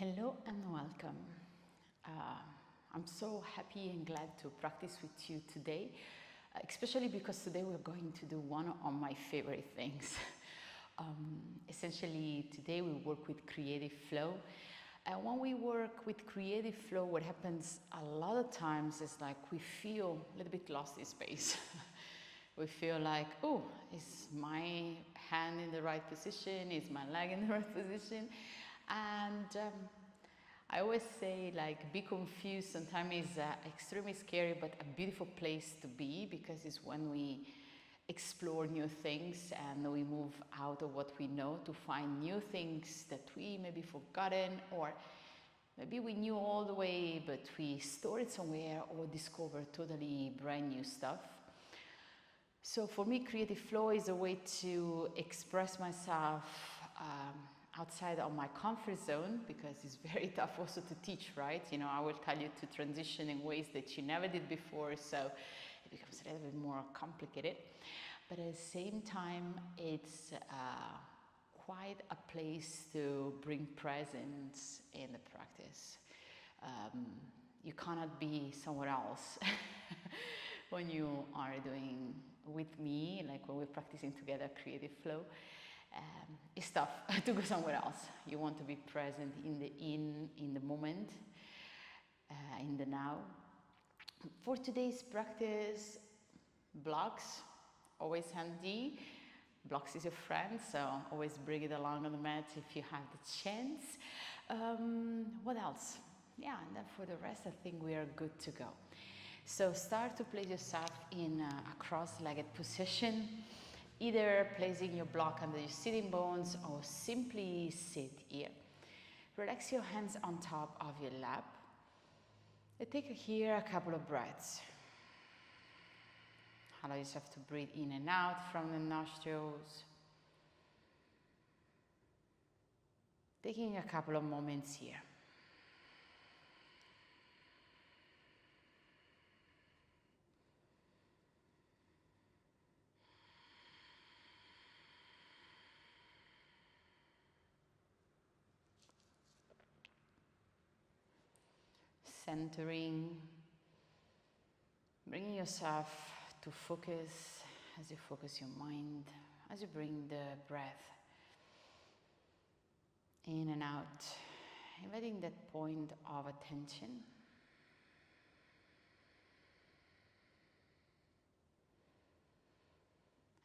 Hello and welcome. I'm so happy and glad to practice with you today, especially because today we're going to do one of my favorite things. Essentially, today we work with creative flow. And when we work with creative flow, what happens a lot of times is like we feel a little bit lost in space. We feel like, oh, is my hand in the right position? Is my leg in the right position? And I always say, like, be confused sometimes is extremely scary, but a beautiful place to be, because it's when we explore new things and we move out of what we know to find new things that we maybe forgotten, or maybe we knew all the way, but we store it somewhere or discover totally brand new stuff. So for me, creative flow is a way to express myself outside of my comfort zone, because it's very tough also to teach, right? You know, I will tell you to transition in ways that you never did before, so it becomes a little bit more complicated. But at the same time, it's quite a place to bring presence in the practice. You cannot be somewhere else when you are doing with me, like when we're practicing together creative flow. It's tough to go somewhere else. You want to be present in the moment, in the now. For today's practice, blocks, always handy. Blocks is your friend, so always bring it along on the mat if you have the chance. What else? Yeah, and then for the rest, I think we are good to go. So start to place yourself in a cross-legged position, either placing your block under your sitting bones or simply sit here. Relax your hands on top of your lap. And take here a couple of breaths. Allow yourself to breathe in and out from the nostrils. Taking a couple of moments here. Centering, bringing yourself to focus as you focus your mind, as you bring the breath in and out, inviting that point of attention.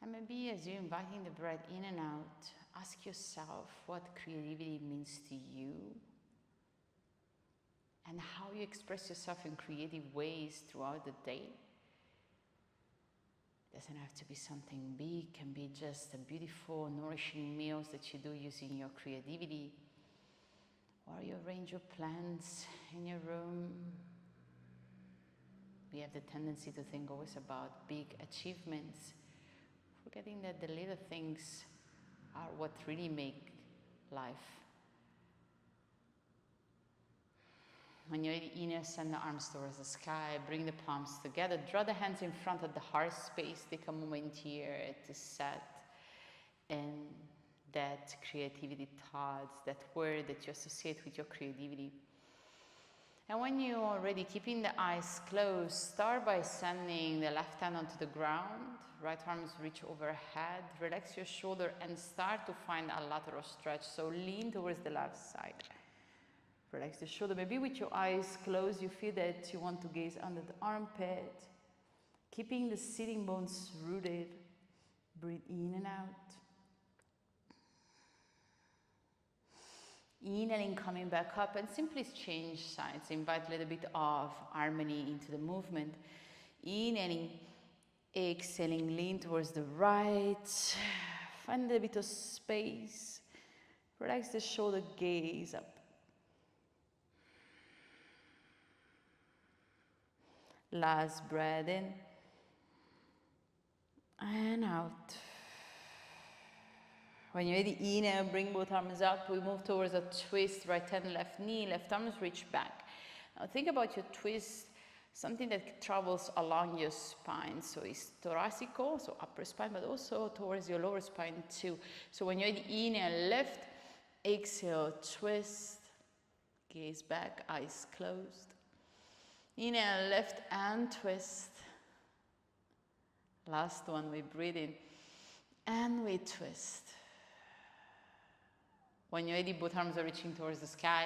And maybe as you're inviting the breath in and out, ask yourself what creativity means to you, and how you express yourself in creative ways throughout the day. It doesn't have to be something big, it can be just a beautiful, nourishing meals that you do using your creativity, or you arrange your plants in your room. We have the tendency to think always about big achievements, forgetting that the little things are what really make life. When you're inner, send the arms towards the sky, bring the palms together, draw the hands in front of the heart space, take a moment here to set in that creativity thoughts, that word that you associate with your creativity. And when you're already keeping the eyes closed, start by sending the left hand onto the ground, right arms reach overhead, relax your shoulder and start to find a lateral stretch, so lean towards the left side. Relax the shoulder, maybe with your eyes closed, you feel that you want to gaze under the armpit, keeping the sitting bones rooted. Breathe in and out. Inhaling, coming back up, and simply change sides. Invite a little bit of harmony into the movement. Inhaling, exhaling, lean towards the right. Find a little bit of space. Relax the shoulder, gaze up. Last breath in and out. When you're ready, inhale, bring both arms up. We move towards a twist, right hand, left knee, left arms reach back. Now think about your twist, something that travels along your spine. So it's thoracical, so upper spine, but also towards your lower spine too. So when you're ready, inhale, lift, exhale, twist. Gaze back, eyes closed. Inhale, left and twist. Last one, we breathe in and we twist. When you're ready, both arms are reaching towards the sky.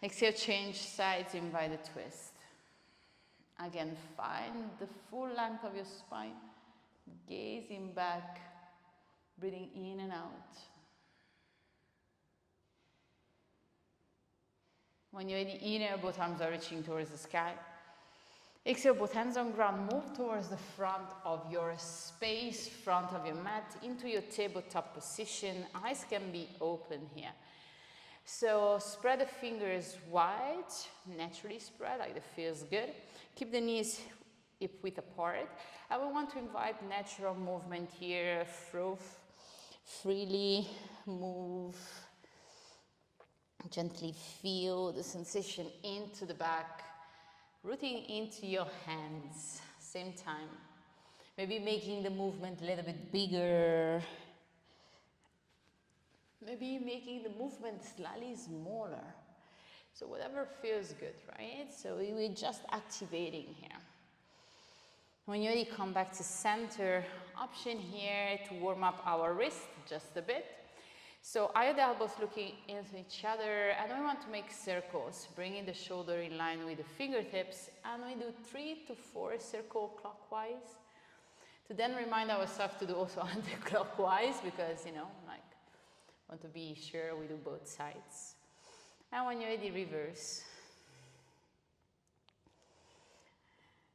Exhale, change sides, invite a twist. Again, find the full length of your spine. Gazing back, breathing in and out. When you're ready, inhale, both arms are reaching towards the sky. Exhale, both hands on ground, move towards the front of your space, front of your mat, into your tabletop position. Eyes can be open here. So spread the fingers wide, naturally spread, like that feels good. Keep the knees hip width apart. And we want to invite natural movement here. Freely move. Gently feel the sensation into the back. Rooting into your hands, same time. Maybe making the movement a little bit bigger. Maybe making the movement slightly smaller. So whatever feels good, right? So we're just activating here. When you're ready, come back to center. Option here to warm up our wrist just a bit. So eye the elbows looking into each other, and we want to make circles, bringing the shoulder in line with the fingertips, and we do 3 to 4 circles clockwise. To then remind ourselves to do also anti-clockwise, because, you know, like, want to be sure we do both sides. And when you're ready, reverse.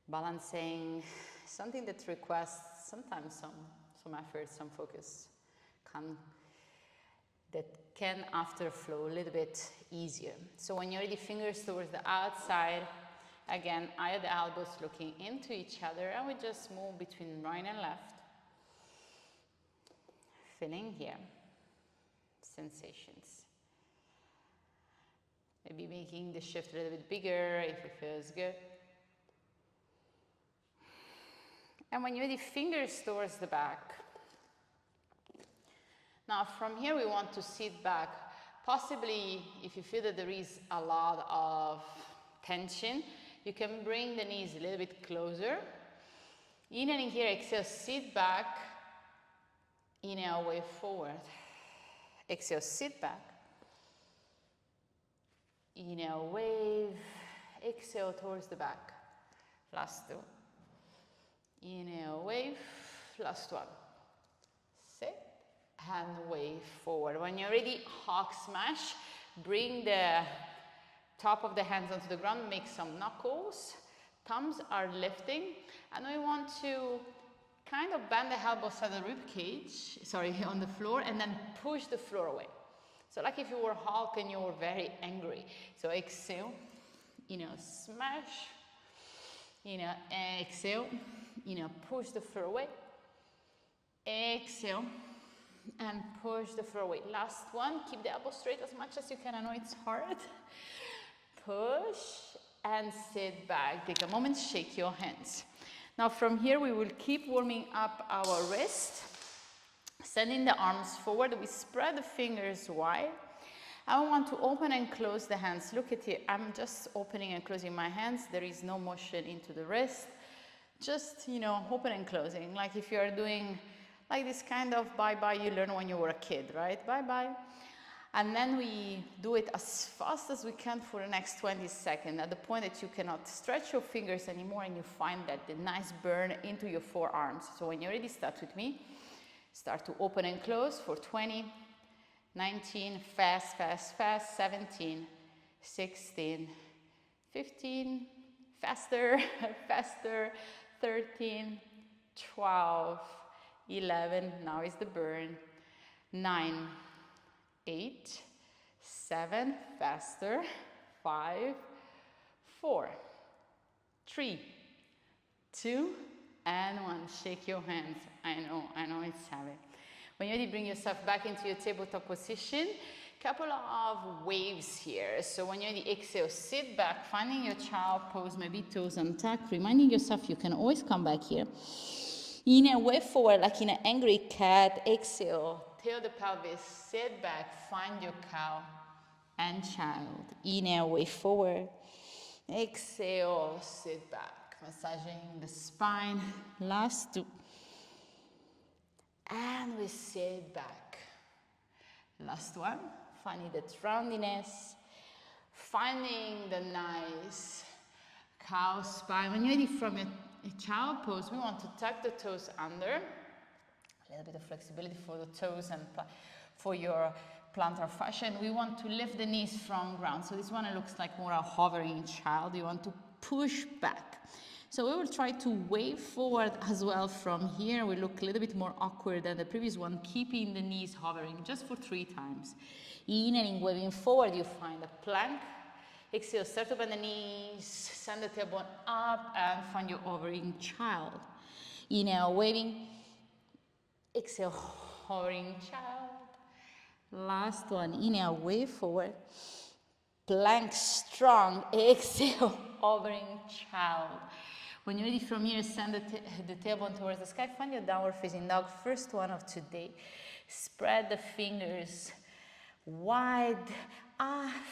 Balancing, something that requests sometimes some effort, some focus, that can after flow a little bit easier. So when you're ready, fingers towards the outside. Again, eye the elbows looking into each other, and we just move between right and left. Feeling here. Sensations. Maybe making the shift a little bit bigger if it feels good. And when you're ready, fingers towards the back. Now from here we want to sit back. Possibly if you feel that there is a lot of tension, you can bring the knees a little bit closer. Inhaling here, exhale, sit back. Inhale, wave forward. Exhale, sit back. Inhale, wave. Exhale towards the back. Last two. Inhale, wave. Last one. Sit. And wave forward. When you're ready, hawk smash. Bring the top of the hands onto the ground. Make some knuckles. Thumbs are lifting. And we want to kind of bend the elbows at the rib cage, on the floor, and then push the floor away. So like if you were Hulk and you were very angry. So exhale, smash, exhale, push the floor away. Exhale, and push the floor away. Last one, keep the elbows straight as much as you can. I know it's hard. Push and sit back. Take a moment, shake your hands. Now from here, we will keep warming up our wrist. Sending the arms forward, we spread the fingers wide. I want to open and close the hands. Look at it, I'm just opening and closing my hands. There is no motion into the wrist. Just, open and closing. Like if you are doing like this kind of bye-bye you learn when you were a kid, right? Bye-bye. And then we do it as fast as we can for the next 20 seconds, at the point that you cannot stretch your fingers anymore and you find that the nice burn into your forearms. So when you're ready, start with me. Start to open and close for 20, 19, fast, fast, fast, 17, 16, 15, faster, faster, 13, 12, 11, now is the burn, 9, 8, 7, faster, 5, 4, 3, 2, and 1. Shake your hands. I know it's heavy. When you're ready, bring yourself back into your tabletop position. Couple of waves here. So when you're ready, exhale, sit back, finding your child pose, maybe toes untucked, reminding yourself you can always come back here. Inhale, wave forward like in an angry cat. Exhale, tail the pelvis, sit back, find your cow, and child. Inhale, way forward. Exhale, sit back, massaging the spine. Last two. And we sit back. Last one. Finding that roundiness. Finding the nice cow spine. When you're ready from your child pose, we want to tuck the toes under. A little bit of flexibility for the toes and for your plantar fascia. And we want to lift the knees from ground. So this one looks like more a hovering child. You want to push back. So we will try to wave forward as well from here. We look a little bit more awkward than the previous one, keeping the knees hovering just for 3 times. Inhaling, waving forward, you find a plank. Exhale, start to bend the knees, send the tailbone up, and find your hovering child. Inhale, waving. Exhale, hovering child. Last one. Inhale, wave forward. Plank strong. Exhale, hovering child. When you're ready from here, send the tailbone towards the sky. Find your downward facing dog. First one of today. Spread the fingers wide.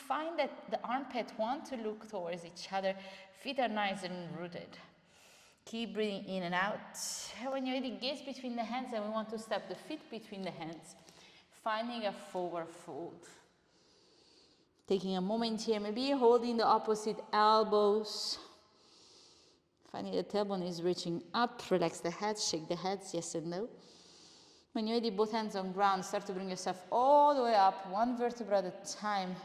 Find that the armpit want to look towards each other. Feet are nice and rooted. Keep breathing in and out. When you're ready, gaze between the hands, and we want to step the feet between the hands. Finding a forward fold. Taking a moment here, maybe holding the opposite elbows. Finding the tailbone is reaching up. Relax the head, shake the heads, yes and no. When you're ready, both hands on ground, start to bring yourself all the way up, one vertebra at a time.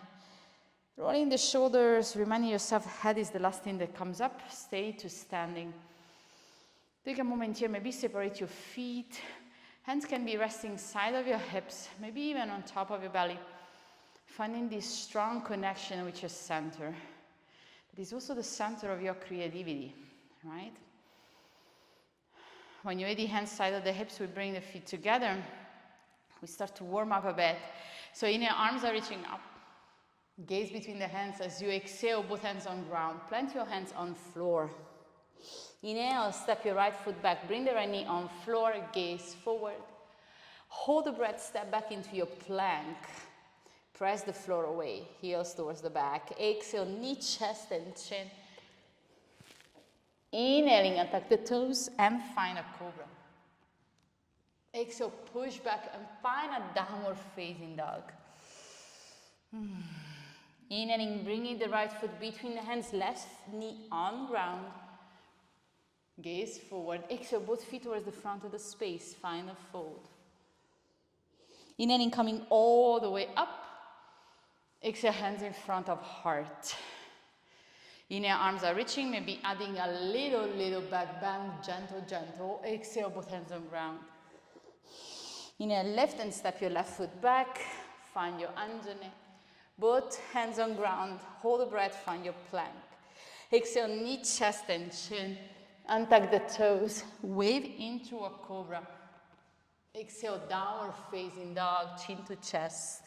Rolling the shoulders, reminding yourself head is the last thing that comes up. Stay to standing. Take a moment here, maybe separate your feet. Hands can be resting side of your hips, maybe even on top of your belly. Finding this strong connection with your center. It is also the center of your creativity, right? When you're ready, hands side of the hips, we bring the feet together. We start to warm up a bit. So inhale, arms are reaching up. Gaze between the hands as you exhale, both hands on ground. Plant your hands on floor. Inhale, step your right foot back. Bring the right knee on floor, gaze forward. Hold the breath, step back into your plank. Press the floor away, heels towards the back. Exhale, knee, chest, and chin. Inhaling, attack the toes and find a cobra. Exhale, push back and find a downward facing dog. Inhaling, bringing the right foot between the hands, left knee on ground. Gaze forward. Exhale, both feet towards the front of the space. Find a fold. Inhaling, coming all the way up. Exhale, hands in front of heart. Inhale, arms are reaching, maybe adding a little back bend, gentle. Exhale, both hands on ground. Inhale, lift and step your left foot back. Find your anjane. Both hands on ground. Hold the breath, find your plank. Exhale, knee, chest, and chin. Untuck the toes. Wave into a cobra. Exhale, downward facing dog, chin to chest.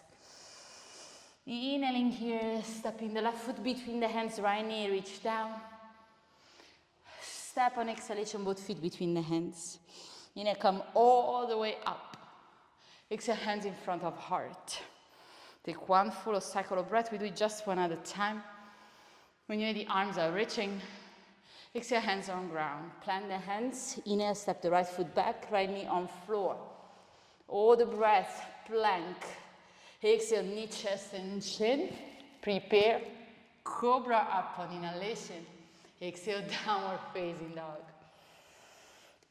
Inhaling here, stepping the left foot between the hands, right knee, reach down. Step on exhalation, both feet between the hands. Inhale, come all the way up. Exhale, hands in front of heart. Take one full cycle of breath. We do it just one at a time. When you're ready, arms are reaching. Exhale, hands on ground. Plant the hands. Inhale, step the right foot back, right knee on floor. All the breath, plank. Exhale, knee, chest, and chin. Prepare. Cobra up on inhalation. Exhale, downward facing dog.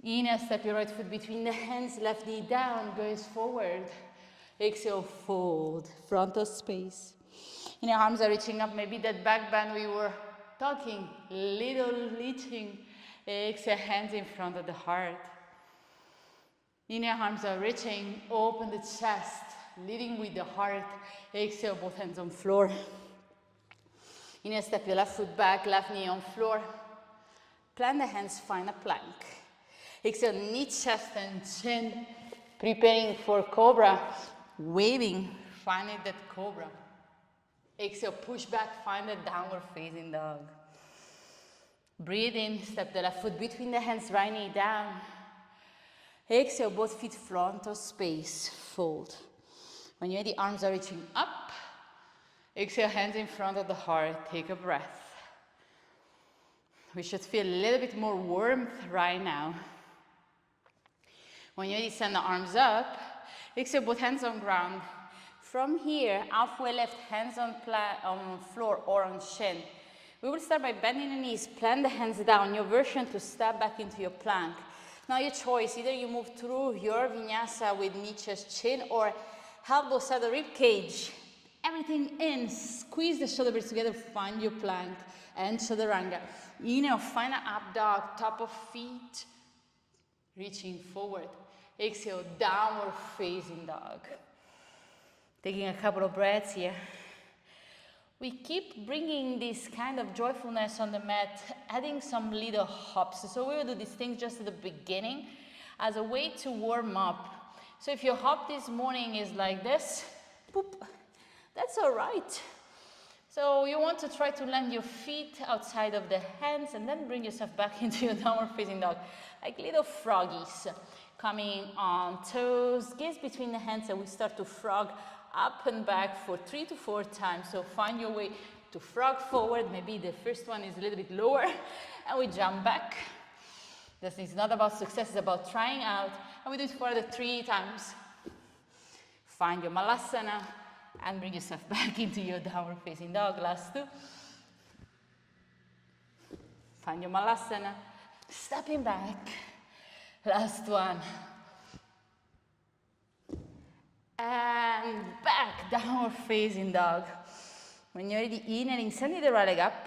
Inhale, step your right foot between the hands, left knee down, goes forward. Exhale, fold, frontal space. Inhale, arms are reaching up, maybe that back bend we were talking, little reaching. Exhale, hands in front of the heart. Inhale, arms are reaching, open the chest. Leading with the heart. Exhale, both hands on floor. Inhale, step your left foot back, left knee on floor. Plant the hands, find a plank. Exhale, knee, chest, and chin. Preparing for cobra. Waving, finding that cobra. Exhale, push back, find a downward facing dog. Breathe in, step the left foot between the hands, right knee down. Exhale, both feet frontal space, fold. When you're ready, arms are reaching up. Exhale, hands in front of the heart. Take a breath. We should feel a little bit more warmth right now. When you send the arms up, exhale, both hands on ground. From here, halfway left, hands on floor or on shin. We will start by bending the knees, plant the hands down, your version to step back into your plank. Now your choice, either you move through your vinyasa with knee, chest, chin, or help both sides of the rib cage. Everything in, squeeze the shoulder blades together, find your plank and chaturanga. Inhale, find an up dog, top of feet, reaching forward. Exhale, downward facing dog. Taking a couple of breaths here. We keep bringing this kind of joyfulness on the mat, adding some little hops. So we will do these things just at the beginning as a way to warm up. So if your hop this morning is like this, boop, that's all right. So you want to try to land your feet outside of the hands and then bring yourself back into your downward facing dog, like little froggies. Coming on toes, gaze between the hands, and we start to frog up and back for 3 to 4 times. So find your way to frog forward. Maybe the first one is a little bit lower, and we jump back. This is not about success, it's about trying out. And we do it for the 3 times. Find your malasana and bring yourself back into your downward facing dog. Last 2. Find your malasana, stepping back. Last one. And back, downward facing dog. When you're ready, inhaling, sending the right leg up,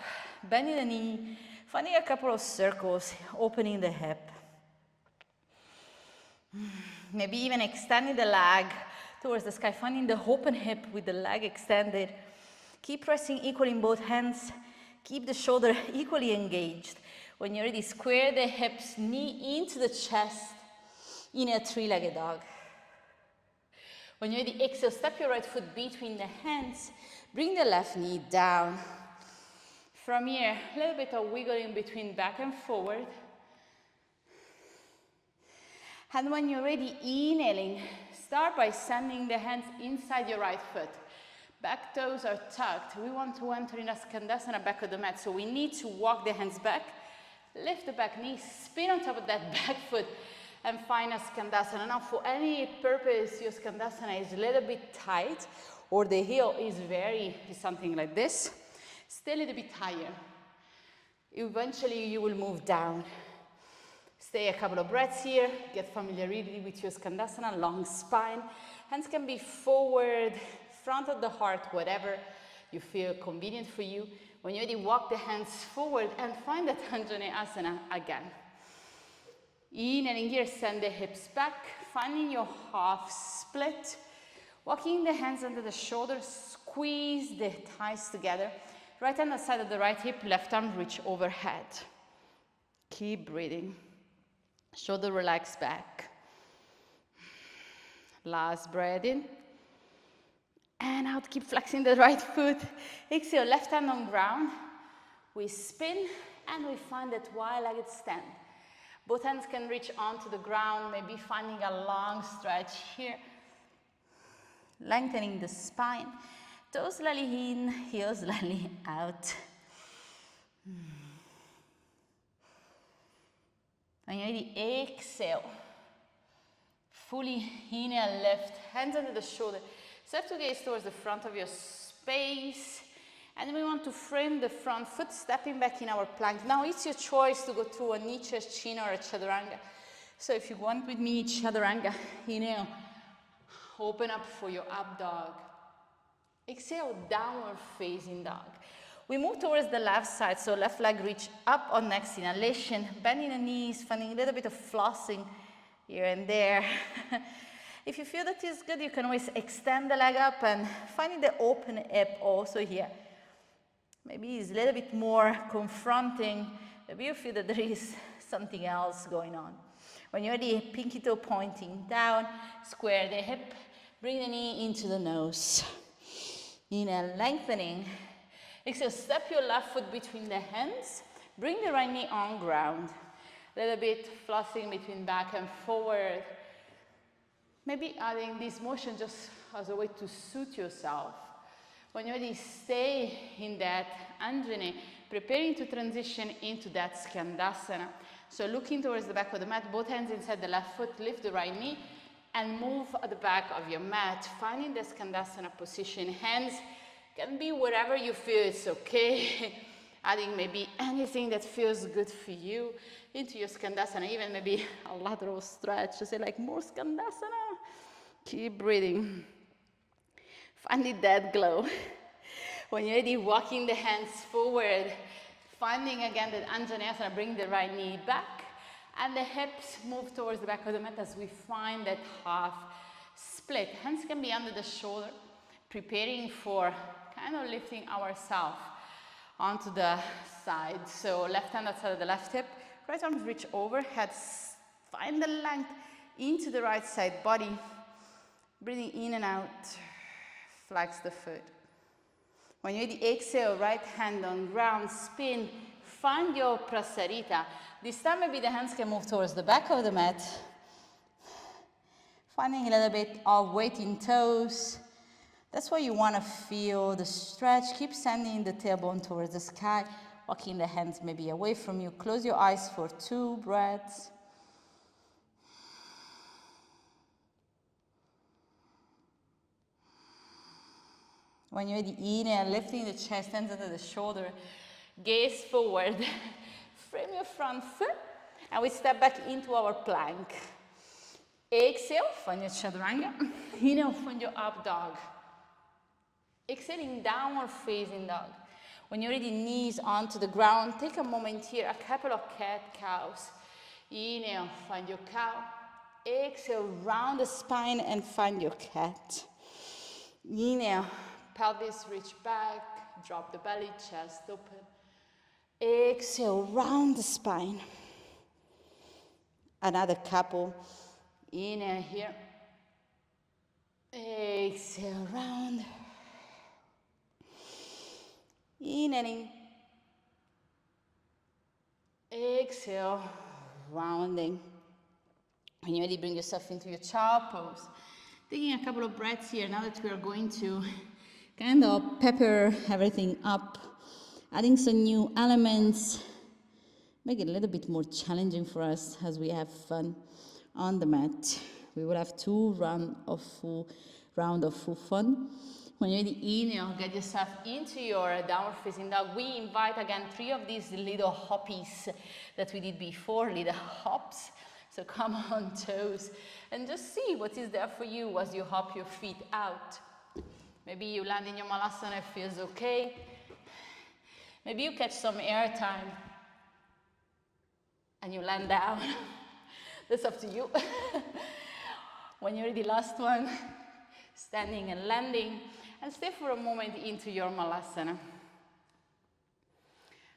bending the knee, finding a couple of circles, opening the hip. Maybe even extending the leg towards the sky, finding the open hip with the leg extended. Keep pressing equally in both hands. Keep the shoulder equally engaged. When you're ready, square the hips, knee into the chest in a 3-legged dog. When you're ready, exhale, step your right foot between the hands. Bring the left knee down. From here, a little bit of wiggling between back and forward. And when you're ready, inhaling, start by sending the hands inside your right foot. Back toes are tucked. We want to enter in a skandasana back of the mat, so we need to walk the hands back. Lift the back knee, spin on top of that back foot, and find a skandasana. Now, for any purpose, your skandasana is a little bit tight, or the heel is something like this, stay a little bit higher. Eventually, you will move down. Stay a couple of breaths here, get familiarity with your skandasana, long spine. Hands can be forward, front of the heart, whatever you feel convenient for you. When you're ready, walk the hands forward and find that Anjaneyasana again. Inhaling here, send the hips back, finding your half split. Walking the hands under the shoulders, squeeze the thighs together. Right hand on the side of the right hip, left arm reach overhead. Keep breathing. Shoulder relax back. Last breath in. And out, keep flexing the right foot. Exhale, left hand on ground. We spin and we find that wide-legged stand. Both hands can reach onto the ground, maybe finding a long stretch here. Lengthening the spine. Toes slightly in, heels slightly out. When you're ready, exhale. Fully inhale, lift, hands under the shoulder. Step to gaze towards the front of your space. And we want to frame the front foot, stepping back in our plank. Now it's your choice to go through a knee, chest, chin, or a chaturanga. So if you want with me, chaturanga, inhale. Open up for your up dog. Exhale, downward facing dog. We move towards the left side, so left leg reach up on next inhalation, bending the knees, finding a little bit of flossing here and there. If you feel that is good, you can always extend the leg up and finding the open hip also here. Maybe it's a little bit more confronting. Maybe you feel that there is something else going on. When you're ready, pinky toe pointing down, square the hip, bring the knee into the nose. Inhale, lengthening. Exhale, step your left foot between the hands. Bring the right knee on ground. A little bit flossing between back and forward. Maybe adding this motion just as a way to suit yourself. When you're ready, stay in that Anjane, preparing to transition into that Skandasana. So looking towards the back of the mat, both hands inside the left foot, lift the right knee, and move at the back of your mat, finding the Skandasana position. Hands can be wherever you feel it's okay. Adding maybe anything that feels good for you into your Skandasana, even maybe a lateral stretch, to say like more Skandasana. Keep breathing. Finding that glow. When you're ready, walking the hands forward, finding again that Anjaneyasana, bring the right knee back, and the hips move towards the back of the mat as we find that half split. Hands can be under the shoulder, preparing for kind of lifting ourselves onto the side. So left hand outside of the left hip, right arms reach over, head, find the length into the right side body, breathing in and out. Flex the foot. When you're ready, exhale, right hand on ground, spin, find your prasarita. This time maybe the hands can move towards the back of the mat. Finding a little bit of weight in toes. That's why you want to feel the stretch. Keep sending the tailbone towards the sky, walking the hands maybe away from you. Close your eyes for 2 breaths. When you're ready, inhale, lifting the chest, hands under the shoulder, gaze forward, frame your front foot, and we step back into our plank. Exhale, find your chaturanga. Inhale, find your up dog. Exhaling, downward facing dog. When you're ready, knees onto the ground, take a moment here, a couple of cat-cows. Inhale, find your cow. Exhale, round the spine and find your cat. Inhale. Pelvis reach back, drop the belly, chest open. Exhale, round the spine. Another couple. Inhale here. Exhale, round. Inhaling. Exhale, rounding. When you're ready, bring yourself into your child pose. Taking a couple of breaths here, now that we are going to kind of pepper everything up, adding some new elements, make it a little bit more challenging for us as we have fun on the mat. We will have 2 rounds of full fun. When you're ready, inhale, get yourself into your downward facing dog. We invite again 3 of these little hoppies that we did before, little hops. So come on toes and just see what is there for you as you hop your feet out. Maybe you land in your malasana, it feels okay. Maybe you catch some air time and you land down. That's up to you. When you're ready, last one, standing and landing, and stay for a moment into your malasana.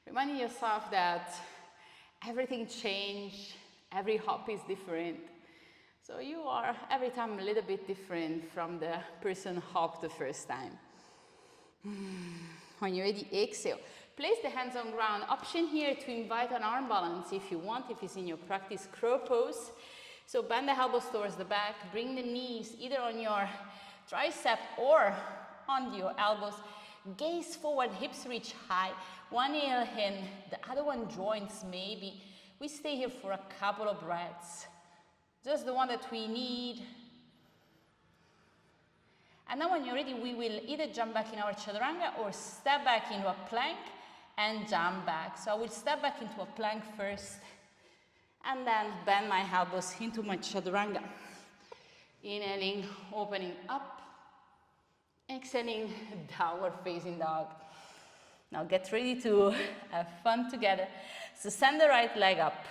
Reminding yourself that everything changed, every hop is different. So you are every time a little bit different from the person who hopped the first time. When you're ready, exhale. Place the hands on ground. Option here to invite an arm balance if you want, if it's in your practice crow pose. So bend the elbows towards the back. Bring the knees either on your tricep or on your elbows. Gaze forward, hips reach high. One inhale in, the other one joins maybe. We stay here for a couple of breaths. Just the one that we need. And now when you're ready, we will either jump back in our chaturanga or step back into a plank and jump back. So I will step back into a plank first and then bend my elbows into my chaturanga. Inhaling, opening up. Exhaling, downward facing dog. Now get ready to have fun together. So send the right leg up.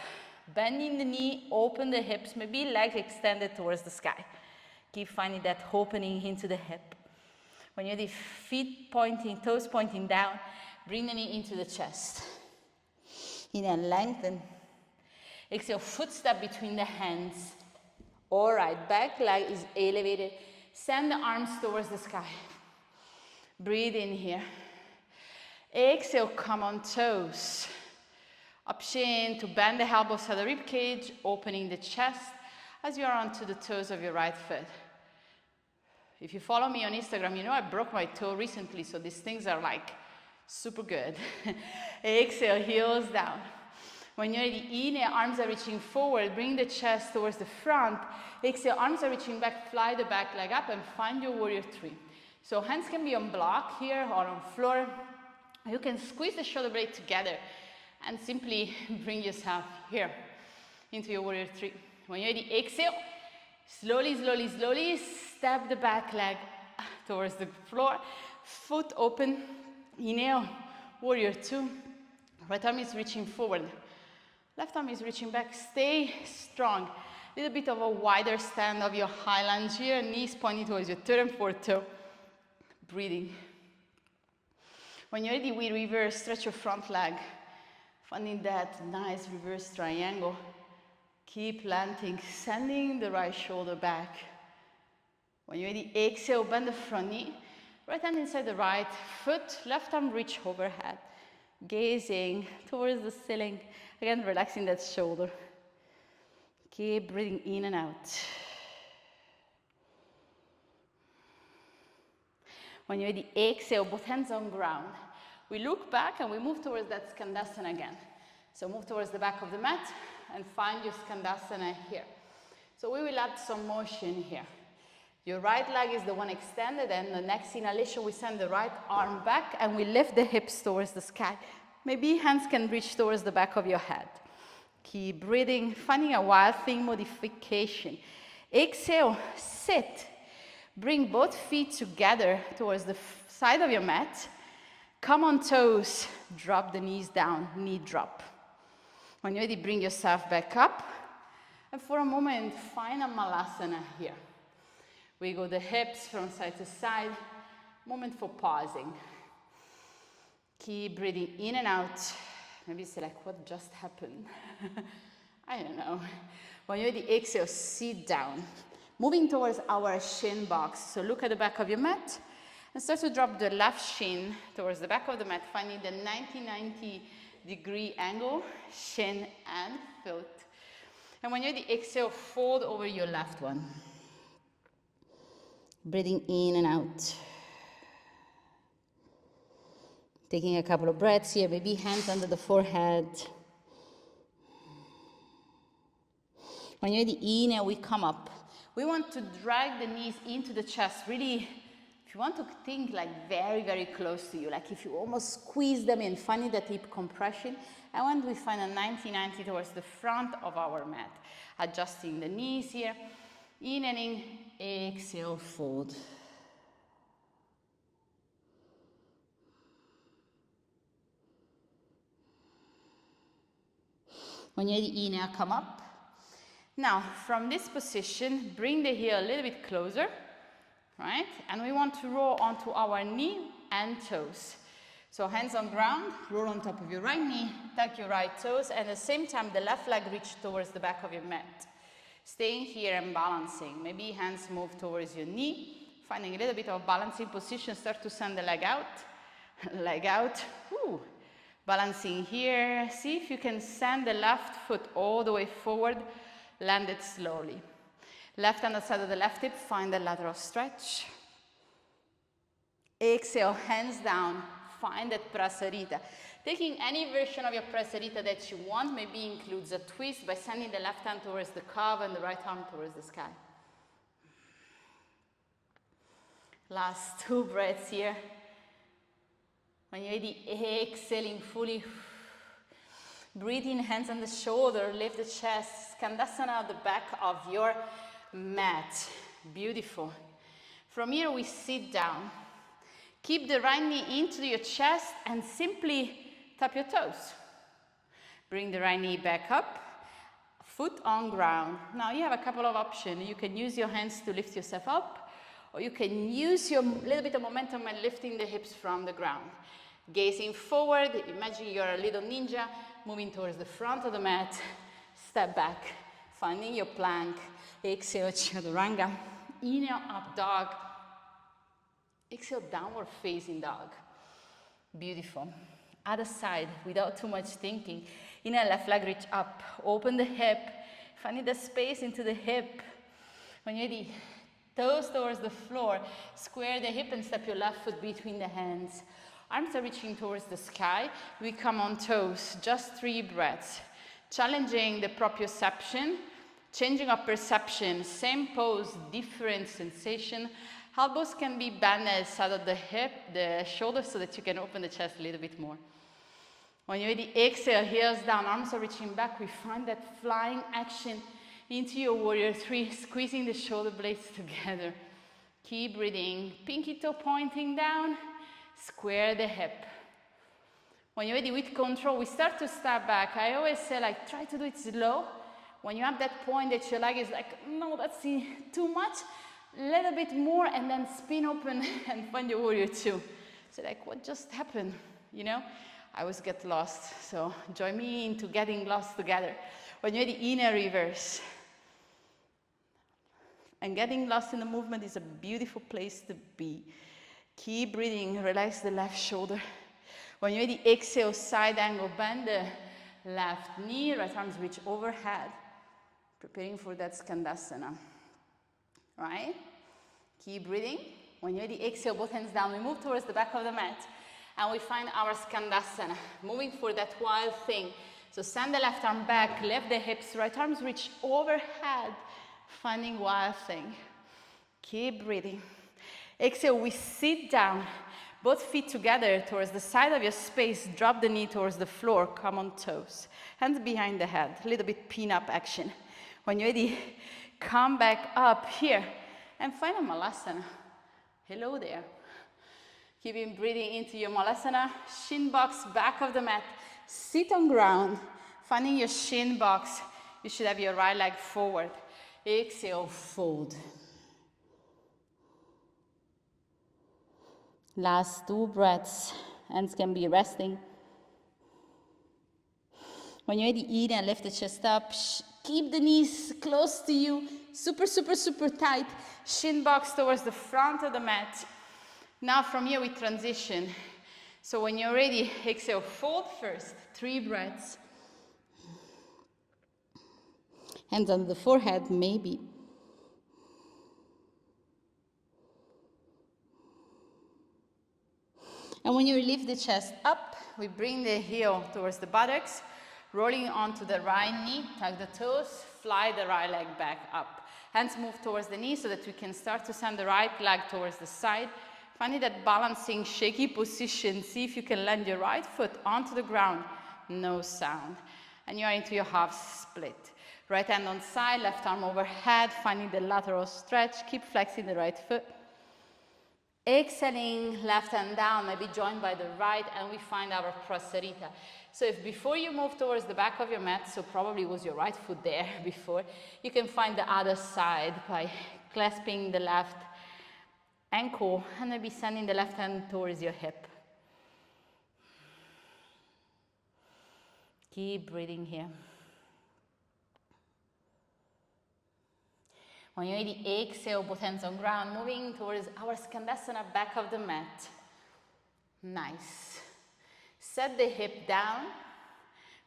Bending the knee, open the hips, maybe legs extended towards the sky. Keep finding that opening into the hip. When you're the feet pointing, toes pointing down, bring the knee into the chest. Inhale, lengthen. Exhale, footstep between the hands. All right, back leg is elevated. Send the arms towards the sky. Breathe in here. Exhale, come on toes. Option to bend the elbows at the rib cage, opening the chest as you are onto the toes of your right foot. If you follow me on Instagram, you know I broke my toe recently, so these things are like super good. Exhale, heels down. When you're ready, inhale, arms are reaching forward, bring the chest towards the front. Exhale, arms are reaching back, fly the back leg up and find your warrior three. So hands can be on block here or on floor. You can squeeze the shoulder blade together and simply bring yourself here into your warrior three. When you're ready, exhale, slowly, slowly, slowly, step the back leg towards the floor, foot open, inhale, warrior two, right arm is reaching forward, left arm is reaching back, stay strong, little bit of a wider stand of your high lunge here, knees pointing towards your third and fourth toe, breathing. When you're ready, we reverse, stretch your front leg, finding that nice reverse triangle. Keep planting, sending the right shoulder back. When you're ready, exhale, bend the front knee. Right hand inside the right foot, left arm reach overhead. Gazing towards the ceiling. Again, relaxing that shoulder. Keep breathing in and out. When you're ready, exhale, both hands on ground. We look back and we move towards that Skandasana again. So move towards the back of the mat and find your Skandasana here. So we will add some motion here. Your right leg is the one extended, and the next inhalation we send the right arm back and we lift the hips towards the sky. Maybe hands can reach towards the back of your head. Keep breathing, finding a wild thing modification. Exhale, sit. Bring both feet together towards the side of your mat. Come on toes, drop the knees down, knee drop. When you're ready, bring yourself back up. And for a moment, find a Malasana here. We go the hips from side to side. Moment for pausing. Keep breathing in and out. Maybe it's like, what just happened? I don't know. When you're ready, exhale, sit down. Moving towards our shin box. So look at the back of your mat and start to drop the left shin towards the back of the mat, finding the 90-degree angle, shin and foot. And when you're ready, exhale, fold over your left one. Breathing in and out. Taking a couple of breaths here, maybe hands under the forehead. When you're ready, inhale, we come up. We want to drag the knees into the chest, really, if you want to think like very, very close to you, like if you almost squeeze them in, finding that hip compression. And when we find a 90-90 towards the front of our mat, adjusting the knees here, inhaling, exhale, fold. When you're ready, inhale, come up. Now, from this position, bring the heel a little bit closer, right? And we want to roll onto our knee and toes. So hands on ground, roll on top of your right knee, tuck your right toes, and at the same time, the left leg reach towards the back of your mat. Staying here and balancing. Maybe hands move towards your knee, finding a little bit of balancing position, start to send the leg out, leg out, woo. Balancing here, see if you can send the left foot all the way forward, land it slowly. Left hand outside of the left hip, find the lateral stretch. Exhale, hands down, find that Prasarita. Taking any version of your Prasarita that you want, maybe includes a twist by sending the left hand towards the calf and the right arm towards the sky. Last 2 breaths here. When you're ready, exhaling fully. Breathe in, hands on the shoulder, lift the chest, Skandasana at the back of your mat. Beautiful. From here, we sit down. Keep the right knee into your chest and simply tap your toes. Bring the right knee back up, foot on ground. Now you have a couple of options. You can use your hands to lift yourself up, or you can use your little bit of momentum and lifting the hips from the ground. Gazing forward, imagine you're a little ninja, moving towards the front of the mat, step back, finding your plank, exhale, chaturanga, inhale, up dog, exhale, downward facing dog. Beautiful. Other side, without too much thinking, inhale, left leg reach up, open the hip, finding the space into the hip. When you're ready, Toes towards the floor. Square the hip and step your left foot between the hands. Arms are reaching towards the sky. We come on toes. Just 3 breaths. Challenging the proprioception. Changing our perception. Same pose, different sensation. Elbows can be bent at the side of the hip, the shoulders, so that you can open the chest a little bit more. When you're ready, exhale, heels down, arms are reaching back. We find that flying action into your warrior 3, squeezing the shoulder blades together. Keep breathing. Pinky toe pointing down. Square the hip. When you're ready, with control, we start to step back. I always say, like, try to do it slow. When you have that point that your leg is like, no, that's too much. A little bit more, and then spin open and find your warrior 2. So like, what just happened? You know, I always get lost. So join me into getting lost together. When you're ready, in a reverse. And getting lost in the movement is a beautiful place to be. Keep breathing, relax the left shoulder. When you're ready, exhale, side angle, bend the left knee, right arms reach overhead. Preparing for that Skandasana. Right? Keep breathing. When you're ready, exhale, both hands down. We move towards the back of the mat. And we find our Skandasana. Moving for that wild thing. So send the left arm back, lift the hips, right arms reach overhead. Finding wild thing. Keep breathing. Exhale, we sit down. Both feet together towards the side of your space. Drop the knee towards the floor. Come on toes. Hands behind the head. A little bit pin-up action. When you're ready, come back up here and find a Malasana. Hello there. Keep breathing into your Malasana. Shin box, back of the mat. Sit on ground. Finding your shin box. You should have your right leg forward. Exhale, fold. Last 2 breaths. Hands can be resting. When you're ready, in and lift the chest up. Keep the knees close to you. Super, super, super tight. Shin box towards the front of the mat. Now from here we transition. So when you're ready, exhale, fold first. 3 breaths. Hands on the forehead, maybe. And when you lift the chest up, we bring the heel towards the buttocks, rolling onto the right knee, tuck the toes, fly the right leg back up. Hands move towards the knee so that we can start to send the right leg towards the side. Finding that balancing, shaky position. See if you can land your right foot onto the ground. No sound. And you are into your half split. Right hand on side, left arm overhead, finding the lateral stretch. Keep flexing the right foot. Exhaling, left hand down, maybe joined by the right, and we find our Prasarita. So if before you move towards the back of your mat, so probably was your right foot there before, you can find the other side by clasping the left ankle and maybe sending the left hand towards your hip. Keep breathing here. When you're ready, exhale, both hands on ground, moving towards our Skandasana, back of the mat. Nice. Set the hip down.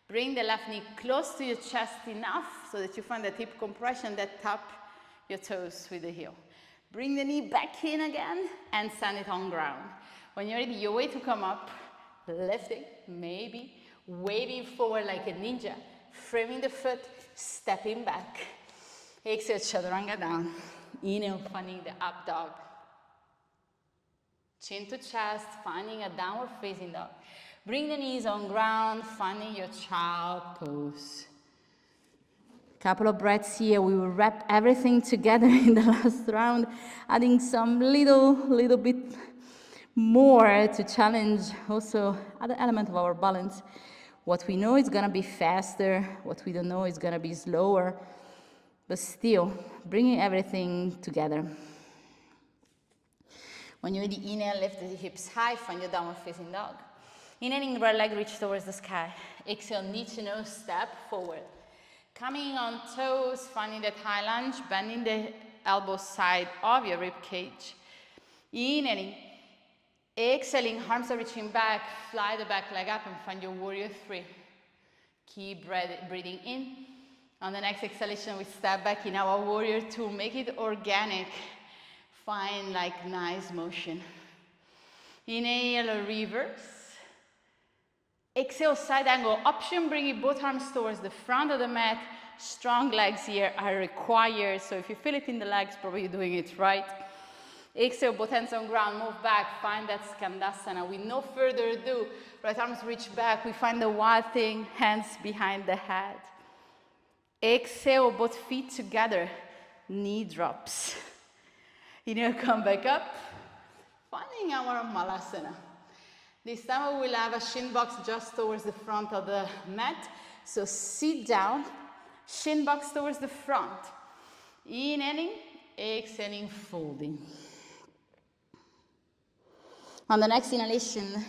Bring the left knee close to your chest enough so that you find that hip compression that tap your toes with the heel. Bring the knee back in again and send it on ground. When you're ready, your way to come up, lifting, maybe, waving forward like a ninja, framing the foot, stepping back. Exhale, chaturanga down. Inhale, finding the up dog. Chin to chest, finding a downward facing dog. Bring the knees on ground, finding your child pose. Couple of breaths here. We will wrap everything together in the last round, adding some little bit more to challenge also other element of our balance. What we know is gonna be faster, what we don't know is gonna be slower, but still bringing everything together. When you're ready, inhale, lift the hips high, find your downward facing dog. Inhaling, right leg reach towards the sky. Exhale, knee to nose, step forward. Coming on toes, finding that high lunge, bending the elbow side of your rib cage. Inhaling. Exhaling, arms are reaching back, fly the back leg up and find your warrior 3. Keep breathing in. On the next exhalation, we step back in our warrior 2. Make it organic. Find like nice motion. Inhale, reverse. Exhale, side angle option, bringing both arms towards the front of the mat. Strong legs here are required, so if you feel it in the legs, probably you're doing it right. Exhale, both hands on ground, move back, find that Skandasana. With no further ado, right arms reach back, we find the wild thing, hands behind the head. Exhale, both feet together, knee drops. Inhale, come back up, finding our Malasana. This time we will have a shin box just towards the front of the mat. So sit down, shin box towards the front. Inhaling, exhaling, folding. On the next inhalation,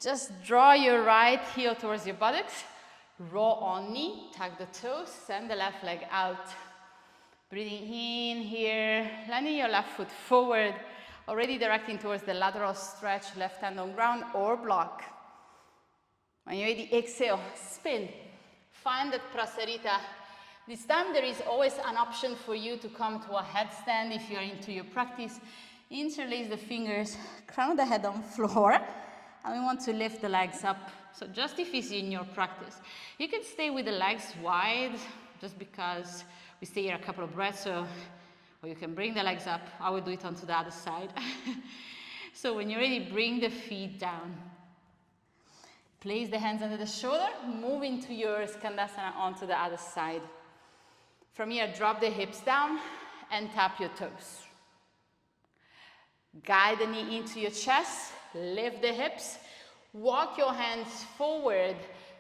just draw your right heel towards your buttocks. Roll on knee, tuck the toes, send the left leg out. Breathing in here, landing your left foot forward, already directing towards the lateral stretch, left hand on ground or block. When you're ready, exhale, spin. Find that Prasarita. This time there is always an option for you to come to a headstand if you're into your practice. Interlace the fingers, crown of the head on floor, and we want to lift the legs up. So just if it's in your practice. You can stay with the legs wide, just because we stay here a couple of breaths, or you can bring the legs up. I will do it onto the other side. So when you're ready, bring the feet down. Place the hands under the shoulder, move into your Skandasana onto the other side. From here, drop the hips down and tap your toes. Guide the knee into your chest, lift the hips, walk your hands forward,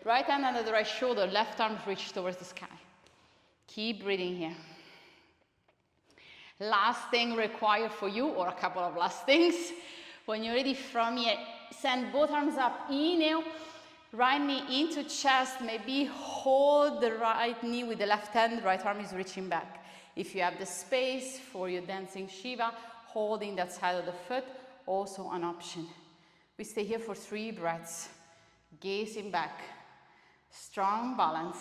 right hand under the right shoulder, left arm reach towards the sky. Keep breathing here. Last thing required for you, or a couple of last things. When you're ready, from here, send both arms up. Inhale, right knee into chest. Maybe hold the right knee with the left hand, right arm is reaching back. If you have the space for your dancing Shiva, holding that side of the foot, also an option. We stay here for 3 breaths. Gazing back. Strong balance.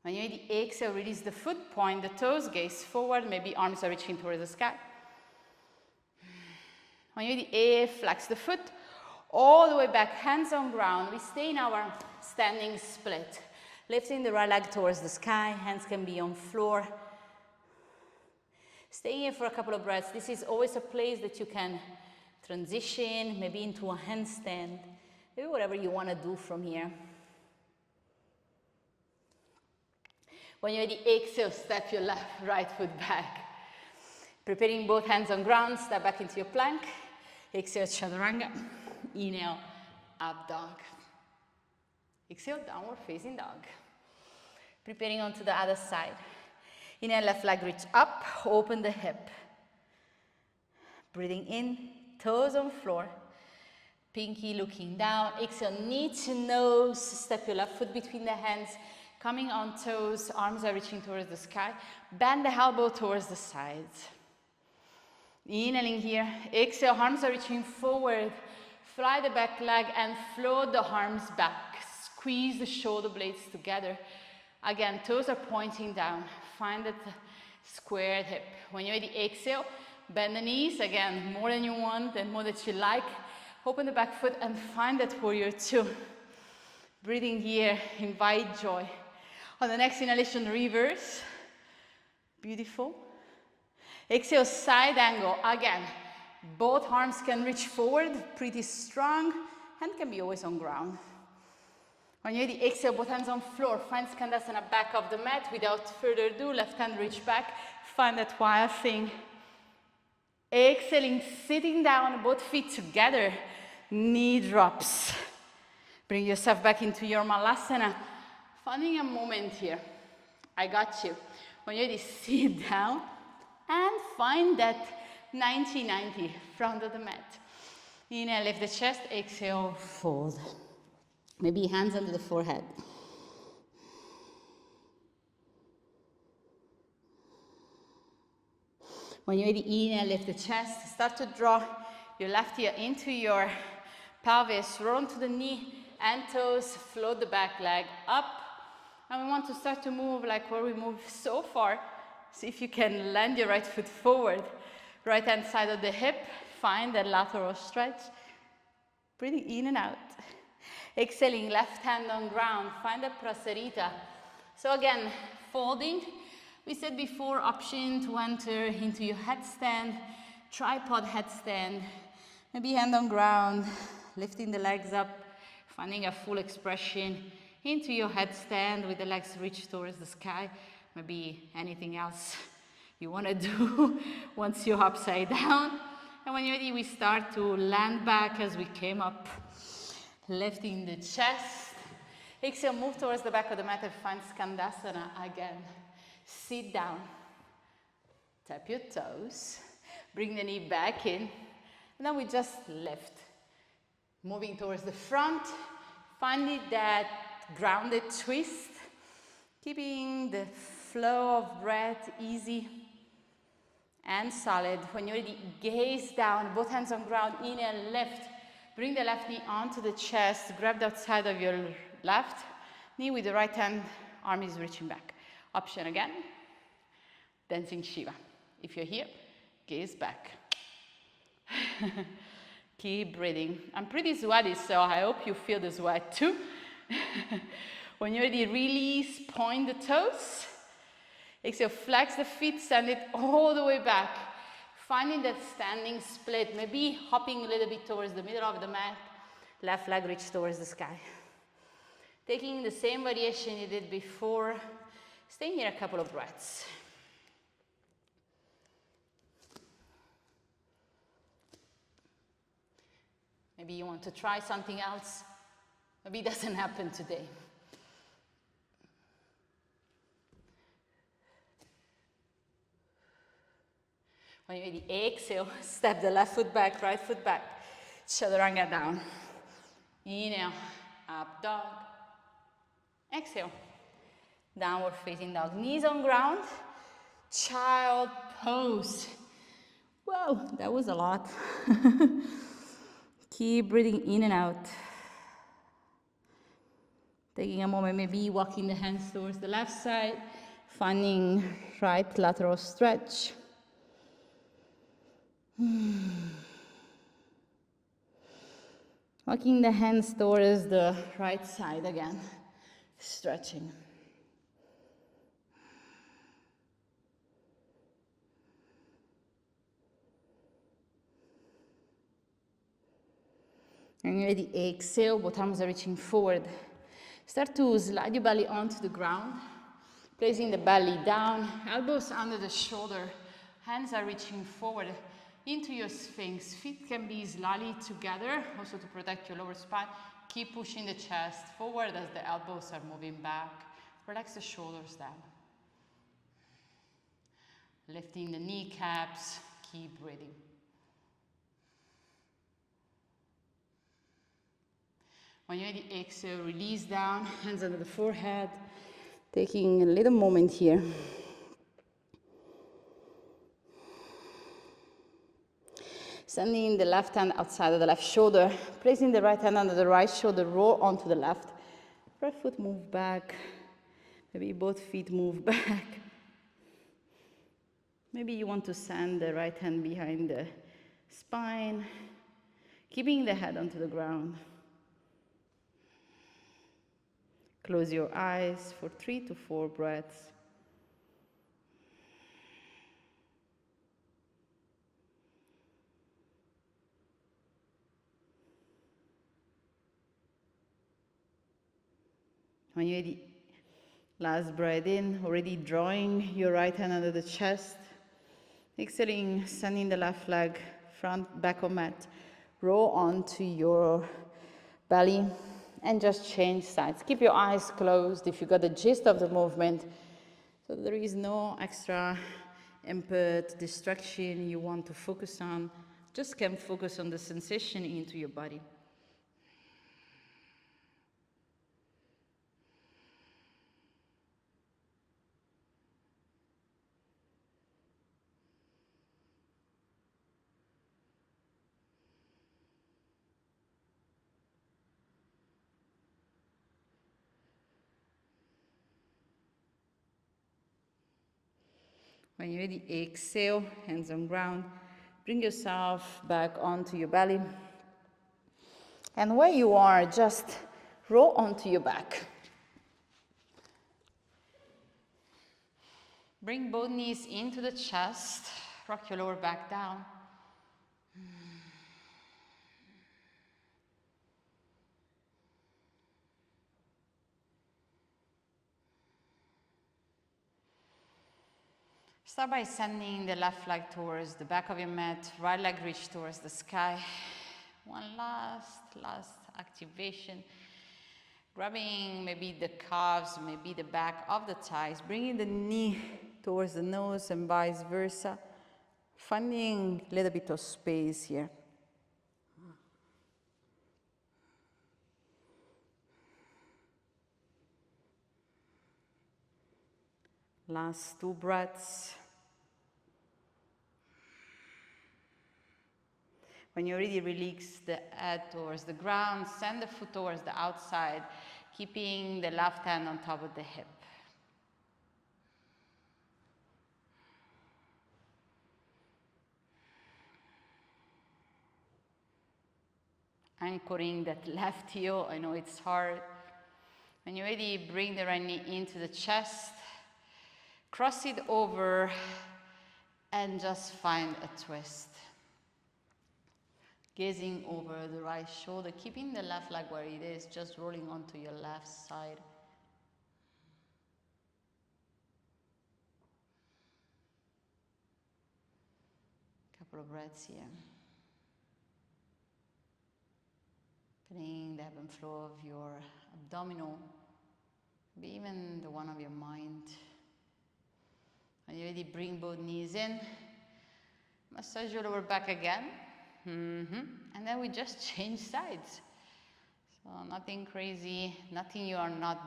When you're ready, exhale, release the foot, point the toes, gaze forward, maybe arms are reaching towards the sky. When you're ready, flex the foot, all the way back, hands on ground. We stay in our standing split. Lifting the right leg towards the sky, hands can be on floor. Stay here for a couple of breaths. This is always a place that you can transition, maybe into a handstand, maybe whatever you want to do from here. When you're ready, exhale, step your right foot back. Preparing both hands on ground, step back into your plank. Exhale, Chaturanga. Inhale, up dog. Exhale, downward facing dog. Preparing onto the other side. Inhale, left leg reach up, open the hip. Breathing in, toes on floor. Pinky looking down. Exhale, knee to nose. Step your left foot between the hands. Coming on toes, arms are reaching towards the sky. Bend the elbow towards the sides. Inhaling here. Exhale, arms are reaching forward. Fly the back leg and float the arms back. Squeeze the shoulder blades together. Again, toes are pointing down. Find that squared hip. When you're ready, exhale, bend the knees. Again, more than you want and more that you like. Open the back foot and find that warrior 2. Breathing here, invite joy. On the next inhalation, reverse. Beautiful. Exhale, side angle. Again, both arms can reach forward, pretty strong, hand can be always on ground. When you're ready, exhale, both hands on floor. Find Skandasana back of the mat. Without further ado, left hand reach back. Find that wild thing. Exhaling, sitting down, both feet together. Knee drops. Bring yourself back into your Malasana. Finding a moment here. I got you. When you're ready, sit down and find that 90-90, front of the mat. Inhale, lift the chest. Exhale, fold. Maybe hands under the forehead. When you're ready, inhale, lift the chest. Start to draw your left heel into your pelvis. Roll onto the knee and toes. Float the back leg up. And we want to start to move like where we moved so far. See if you can land your right foot forward. Right hand side of the hip. Find that lateral stretch. Breathing in and out. Exhaling, left hand on ground. Find the prasarita. So again, folding. We said before, option to enter into your headstand, tripod headstand. Maybe hand on ground, lifting the legs up, finding a full expression into your headstand with the legs reach towards the sky. Maybe anything else you want to do once you're upside down. And when you're ready, we start to land back as we came up, lifting the chest. Exhale, move towards the back of the mat and find Skandasana again. Sit down, tap your toes, bring the knee back in, and then we just lift. Moving towards the front, finding that grounded twist, keeping the flow of breath easy and solid. When you're ready, gaze down, both hands on ground, inhale, lift. Bring the left knee onto the chest, grab the outside of your left knee with the right hand, arm is reaching back. Option again, dancing Shiva. If you're here, gaze back. Keep breathing. I'm pretty sweaty, so I hope you feel the sweat too. When you're ready, release, point the toes. Exhale, flex the feet, send it all the way back. Finding that standing split, maybe hopping a little bit towards the middle of the mat, left leg reach towards the sky. Taking the same variation you did before, staying here a couple of breaths. Maybe you want to try something else. Maybe it doesn't happen today. When you're ready, exhale, step the left foot back, right foot back. Chaturanga down. Inhale, up dog. Exhale, downward facing dog. Knees on ground, child pose. Whoa, that was a lot. Keep breathing in and out. Taking a moment, maybe walking the hands towards the left side, finding right lateral stretch. Walking the hands towards the right side again, stretching. And you're ready, exhale, both arms are reaching forward. Start to slide your belly onto the ground, placing the belly down, elbows under the shoulder, hands are reaching forward into your sphinx. Feet can be slightly together, also to protect your lower spine. Keep pushing the chest forward as the elbows are moving back. Relax the shoulders down. Lifting the kneecaps, keep breathing. When you're ready, exhale, release down, hands under the forehead. Taking a little moment here. Sending the left hand outside of the left shoulder, placing the right hand under the right shoulder, roll onto the left. Right foot move back. Maybe both feet move back. Maybe you want to send the right hand behind the spine, keeping the head onto the ground. Close your eyes for 3 to 4 breaths. When you're ready, last breath in, already drawing your right hand under the chest. Exhaling, sending the left leg front, back of mat. Roll onto your belly and just change sides. Keep your eyes closed if you got the gist of the movement. So there is no extra input, distraction you want to focus on. Just can focus on the sensation into your body. When you're ready, exhale, hands on ground. Bring yourself back onto your belly. And where you are, just roll onto your back. Bring both knees into the chest. Rock your lower back down. Start by sending the left leg towards the back of your mat, right leg reach towards the sky. One last activation. Grabbing maybe the calves, maybe the back of the thighs, bringing the knee towards the nose and vice versa. Finding a little bit of space here. Last 2 breaths. When you're ready, release the head towards the ground, send the foot towards the outside, keeping the left hand on top of the hip. Anchoring that left heel, I know it's hard. When you're ready, bring the right knee into the chest, cross it over, and just find a twist. Gazing over the right shoulder, keeping the left leg where it is, just rolling onto your left side. Couple of breaths here. Feeling the ebb and flow of your abdominal, maybe even the one of your mind. When you're ready, bring both knees in. Massage your lower back again. And then we just change sides. So nothing crazy, nothing you are not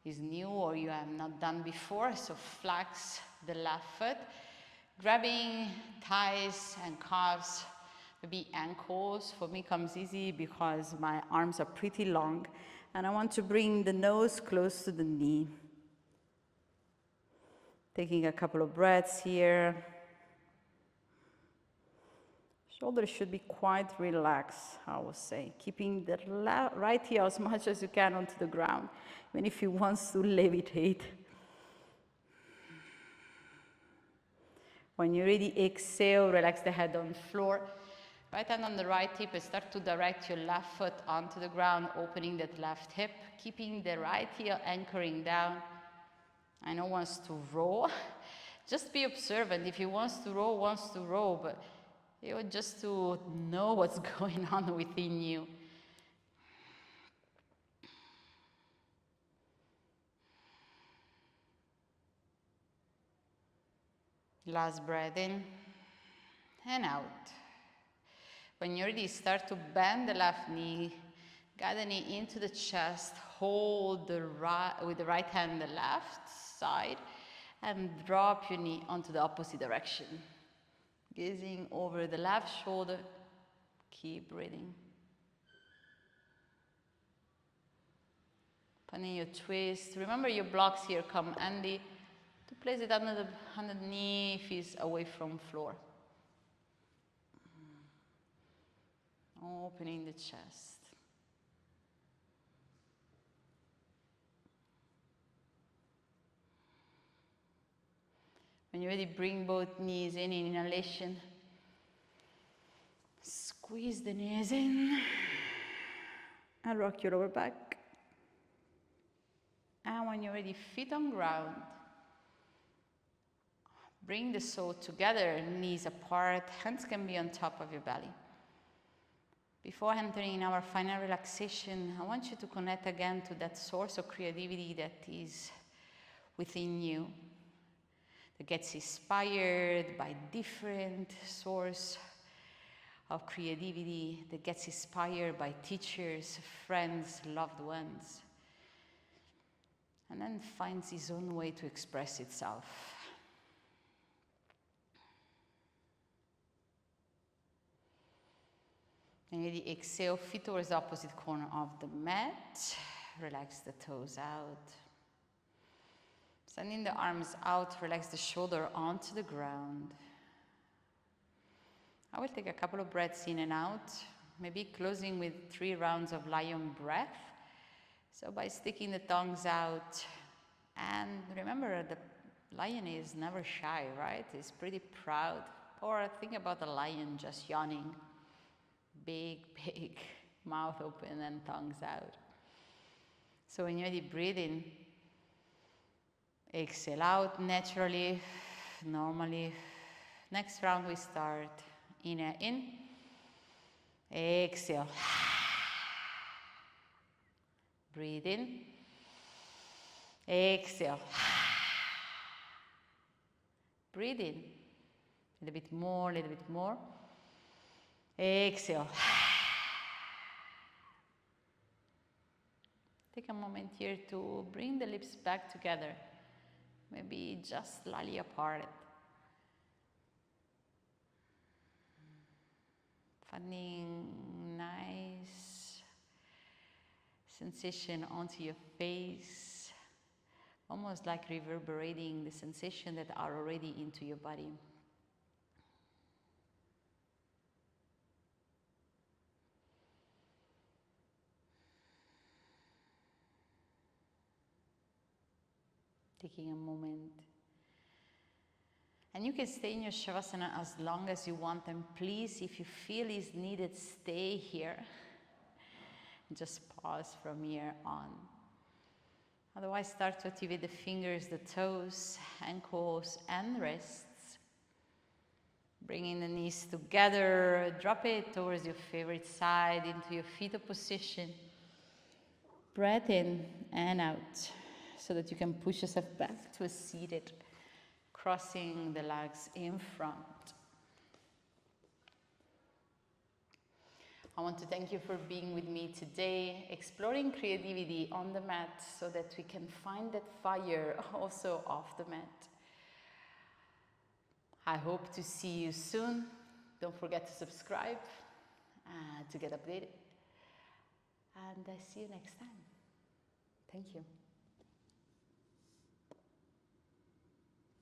is new or you have not done before. So flex the left foot, grabbing thighs and calves, maybe ankles. For me comes easy because my arms are pretty long and I want to bring the nose close to the knee. Taking a couple of breaths here. Shoulders should be quite relaxed, I would say. Keeping the right heel as much as you can onto the ground, even if you want to levitate. When you're ready, exhale, relax the head on the floor. Right hand on the right hip and start to direct your left foot onto the ground, opening that left hip, keeping the right heel anchoring down. I know wants to roll. Just be observant. If he wants to roll, but you know, just to know what's going on within you. Last breath in and out. When you're ready, start to bend the left knee, guide the knee into the chest, hold the right, with the right hand the left side, and drop your knee onto the opposite direction. Gazing over the left shoulder, keep breathing. Finding your twist. Remember your blocks here come handy to place it under the knee, feet away from floor. Opening the chest. When you're ready, bring both knees in inhalation. Squeeze the knees in and rock your lower back. And when you're ready, feet on ground. Bring the soul together, knees apart, hands can be on top of your belly. Before entering our final relaxation, I want you to connect again to that source of creativity that is within you, that gets inspired by different source of creativity, that gets inspired by teachers, friends, loved ones, and then finds its own way to express itself. And you exhale, feet towards the opposite corner of the mat. Relax the toes out. Sending the arms out, relax the shoulder onto the ground. I will take a couple of breaths in and out, maybe closing with 3 rounds of lion breath. So by sticking the tongues out, and remember the lion is never shy, right? It's pretty proud. Or think about the lion just yawning. Big, big mouth open and tongues out. So when you're ready, breathe in. Exhale out naturally, normally. Next round we start. Inhale in. Exhale. Breathe in. Exhale. Breathe in. A little bit more, a little bit more. Exhale. Take a moment here to bring the lips back together. Maybe just slightly apart. Finding nice sensation onto your face. Almost like reverberating the sensation that are already into your body. Taking a moment. And you can stay in your Shavasana as long as you want, and please, if you feel is needed, stay here. Just pause from here on. Otherwise, start to activate the fingers, the toes, ankles, and wrists. Bringing the knees together, drop it towards your favorite side, into your fetal position. Breath in and out, so that you can push yourself back to a seated, crossing the legs in front. I want to thank you for being with me today, exploring creativity on the mat so that we can find that fire also off the mat. I hope to see you soon. Don't forget to subscribe to get updated. And I see you next time. Thank you.